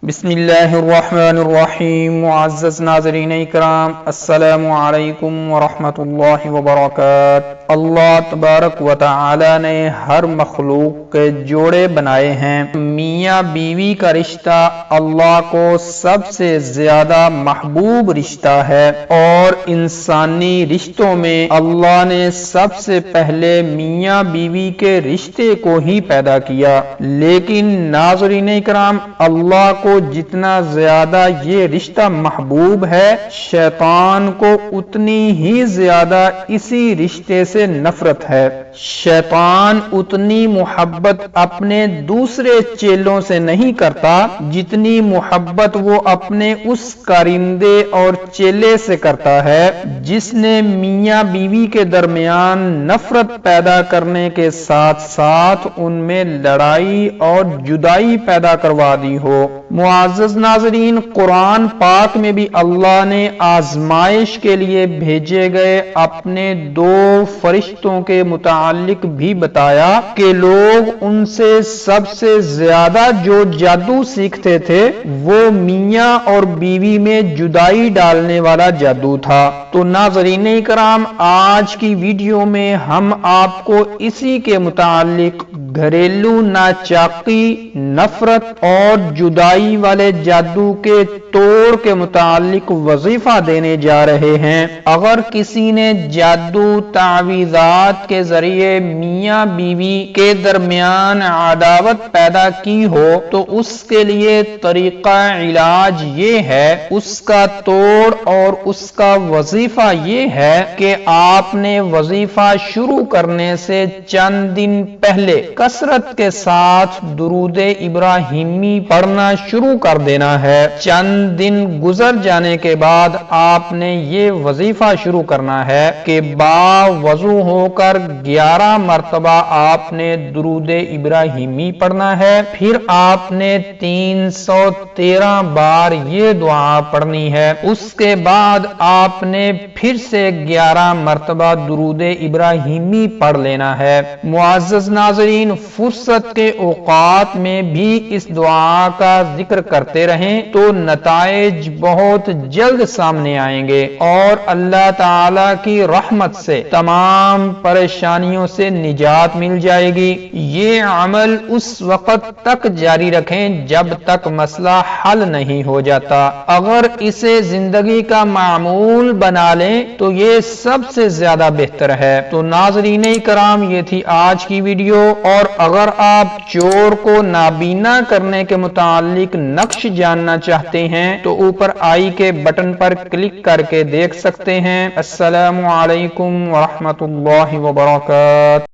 بسم اللہ الرحمن الرحیم۔ معزز ناظرین اکرام، السلام علیکم ورحمۃ اللہ وبرکاتہ۔ اللہ تبارک و تعالی نے ہر مخلوق کے جوڑے بنائے ہیں۔ میاں بیوی کا رشتہ اللہ کو سب سے زیادہ محبوب رشتہ ہے، اور انسانی رشتوں میں اللہ نے سب سے پہلے میاں بیوی کے رشتے کو ہی پیدا کیا۔ لیکن ناظرین اکرام، اللہ کو جتنا زیادہ یہ رشتہ محبوب ہے، شیطان کو اتنی ہی زیادہ اسی رشتے سے نفرت ہے۔ شیطان اتنی محبت اپنے دوسرے چیلوں سے نہیں کرتا جتنی محبت وہ اپنے اس کارندے اور چیلے سے کرتا ہے جس نے میاں بیوی کے درمیان نفرت پیدا کرنے کے ساتھ ساتھ ان میں لڑائی اور جدائی پیدا کروا دی ہو۔ معزز ناظرین، قرآن پاک میں بھی اللہ نے آزمائش کے لیے بھیجے گئے اپنے دو فرشتوں کے متعلق بھی بتایا کہ لوگ ان سے سب سے زیادہ جو جادو سیکھتے تھے وہ میاں اور بیوی میں جدائی ڈالنے والا جادو تھا۔ تو ناظرین کرام، آج کی ویڈیو میں ہم آپ کو اسی کے متعلق گھریلو ناچاقی، نفرت اور جدائی والے جادو کے توڑ کے متعلق وظیفہ دینے جا رہے ہیں۔ اگر کسی نے جادو تعویذات کے ذریعے میاں بیوی کے درمیان عداوت پیدا کی ہو تو اس کے لیے طریقہ علاج یہ ہے، اس کا توڑ اور اس کا وظیفہ یہ ہے کہ آپ نے وظیفہ شروع کرنے سے چند دن پہلے کثرت کے ساتھ درود ابراہیمی پڑھنا شروع کر دینا ہے۔ چند دن گزر جانے کے بعد آپ نے یہ وظیفہ شروع کرنا ہے کہ با وضو ہو کر 11 مرتبہ آپ نے درود ابراہیمی پڑھنا ہے۔ پھر آپ نے 313 بار یہ دعا پڑھنی ہے۔ اس کے بعد آپ نے پھر سے 11 مرتبہ درود ابراہیمی پڑھ لینا ہے۔ معزز ناظرین، فرصت کے اوقات میں بھی اس دعا کا ذکر کرتے رہیں تو نتائج بہت جلد سامنے آئیں گے اور اللہ تعالی کی رحمت سے تمام پریشانیوں سے نجات مل جائے گی۔ یہ عمل اس وقت تک جاری رکھیں جب تک مسئلہ حل نہیں ہو جاتا۔ اگر اسے زندگی کا معمول بنا لیں تو یہ سب سے زیادہ بہتر ہے۔ تو ناظرین کرام، یہ تھی آج کی ویڈیو، اور اگر آپ چور کو نابینا کرنے کے متعلق نقش جاننا چاہتے ہیں تو اوپر آئی کے بٹن پر کلک کر کے دیکھ سکتے ہیں۔ السلام علیکم ورحمۃ اللہ وبرکاتہ۔